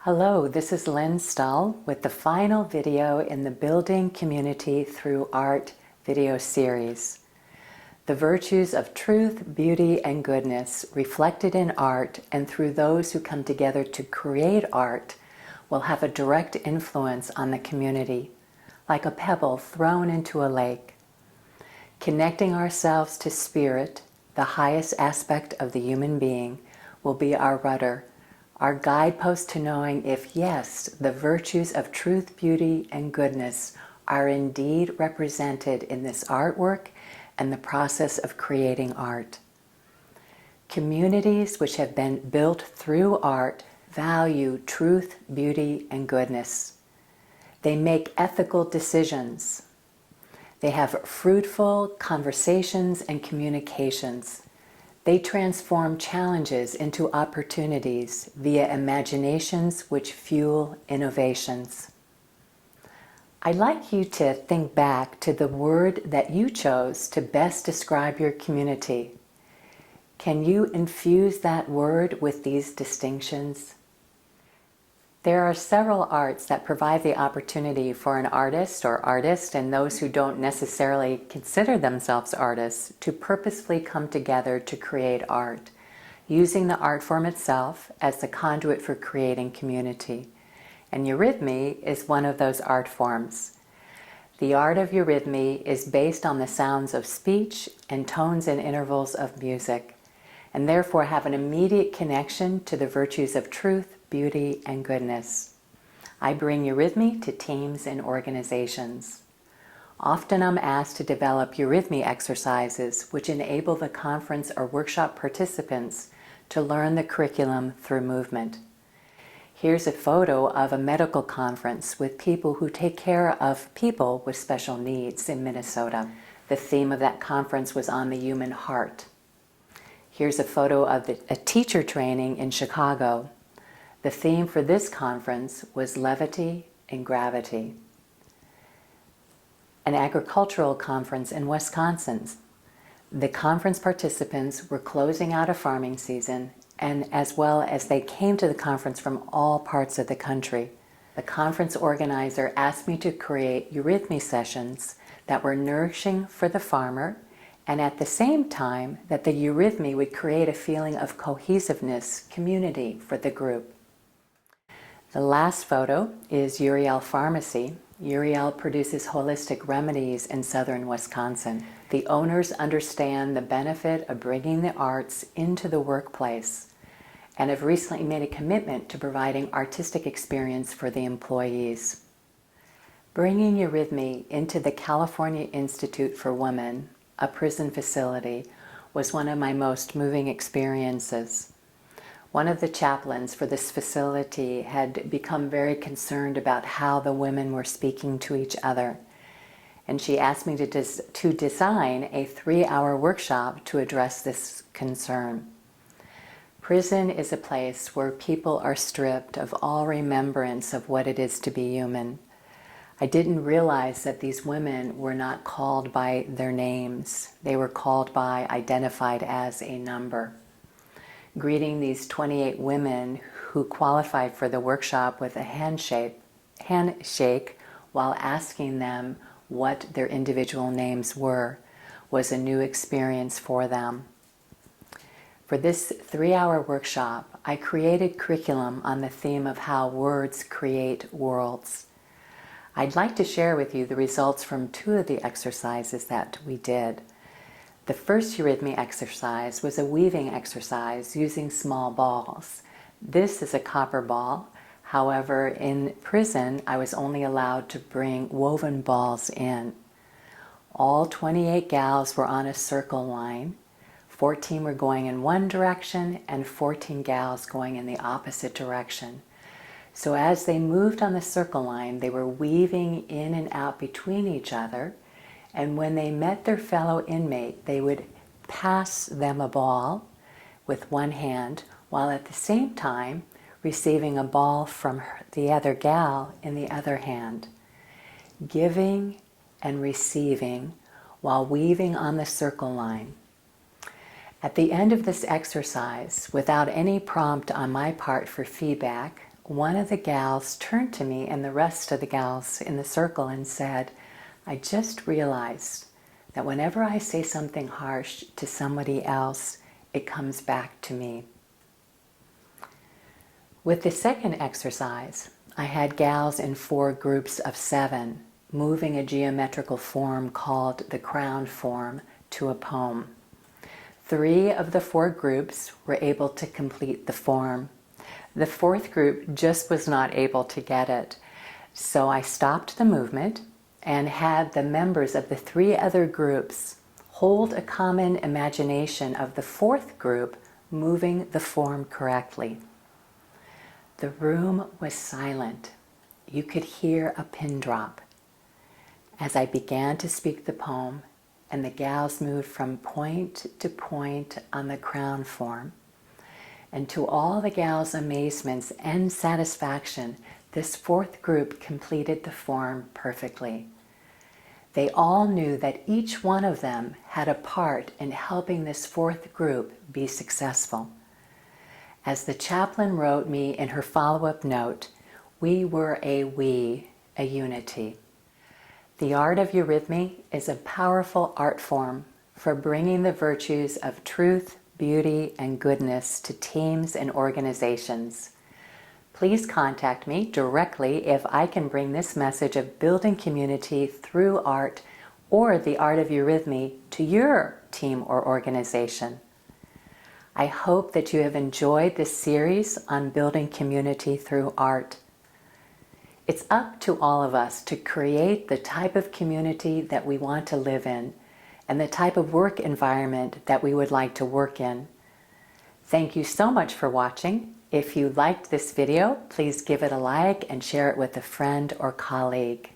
Hello, this is Lynn Stull with the final video in the Building Community Through Art video series. The virtues of truth, beauty, and goodness reflected in art and through those who come together to create art will have a direct influence on the community, like a pebble thrown into a lake. Connecting ourselves to spirit, the highest aspect of the human being, will be our rudder, our guidepost to knowing if, yes, the virtues of truth, beauty, and goodness are indeed represented in this artwork and the process of creating art. Communities which have been built through art value truth, beauty, and goodness. They make ethical decisions. They have fruitful conversations and communications. They transform challenges into opportunities via imaginations which fuel innovations. I'd like you to think back to the word that you chose to best describe your community. Can you infuse that word with these distinctions? There are several arts that provide the opportunity for an artist or artist and those who don't necessarily consider themselves artists to purposefully come together to create art, using the art form itself as the conduit for creating community. And eurythmy is one of those art forms. The art of eurythmy is based on the sounds of speech and tones and intervals of music, and therefore have an immediate connection to the virtues of truth, beauty, and goodness. I bring eurythmy to teams and organizations. Often I'm asked to develop eurythmy exercises which enable the conference or workshop participants to learn the curriculum through movement. Here's a photo of a medical conference with people who take care of people with special needs in Minnesota. The theme of that conference was on the human heart. Here's a photo of a teacher training in Chicago. The theme for this conference was levity and gravity. An agricultural conference in Wisconsin. The conference participants were closing out a farming season, and as well as they came to the conference from all parts of the country. The conference organizer asked me to create eurythmy sessions that were nourishing for the farmer, and at the same time that the eurythmy would create a feeling of cohesiveness, community for the group. The last photo is Uriel Pharmacy. Uriel produces holistic remedies in southern Wisconsin. The owners understand the benefit of bringing the arts into the workplace and have recently made a commitment to providing artistic experience for the employees. Bringing eurythmy into the California Institute for Women, a prison facility, was one of my most moving experiences. One of the chaplains for this facility had become very concerned about how the women were speaking to each other, and she asked me to design a 3-hour workshop to address this concern. Prison is a place where people are stripped of all remembrance of what it is to be human. I didn't realize that these women were not called by their names. They were identified as a number. Greeting these 28 women who qualified for the workshop with a handshake while asking them what their individual names were was a new experience for them. For this 3-hour workshop, I created curriculum on the theme of how words create worlds. I'd like to share with you the results from 2 of the exercises that we did. The first eurythmy exercise was a weaving exercise using small balls. This is a copper ball. However, in prison, I was only allowed to bring woven balls in. All 28 gals were on a circle line. 14 were going in one direction and 14 gals going in the opposite direction. So as they moved on the circle line, they were weaving in and out between each other. And when they met their fellow inmate, they would pass them a ball with one hand, while at the same time receiving a ball from the other gal in the other hand. Giving and receiving while weaving on the circle line. At the end of this exercise, without any prompt on my part for feedback, one of the gals turned to me and the rest of the gals in the circle and said, "I just realized that whenever I say something harsh to somebody else, it comes back to me." With the second exercise, I had gals in 4 groups of 7, moving a geometrical form called the crown form to a poem. 3 of the 4 groups were able to complete the form. The 4th group just was not able to get it. So I stopped the movement and had the members of the 3 other groups hold a common imagination of the 4th group moving the form correctly. The room was silent. You could hear a pin drop as I began to speak the poem, and the gals moved from point to point on the crown form. And to all the gals' amazements and satisfaction, this 4th group completed the form perfectly. They all knew that each one of them had a part in helping this 4th group be successful. As the chaplain wrote me in her follow-up note, we were a unity. The art of eurythmy is a powerful art form for bringing the virtues of truth, beauty, and goodness to teams and organizations. Please contact me directly if I can bring this message of building community through art or the art of eurythmy to your team or organization. I hope that you have enjoyed this series on building community through art. It's up to all of us to create the type of community that we want to live in and the type of work environment that we would like to work in. Thank you so much for watching. If you liked this video, please give it a like and share it with a friend or colleague.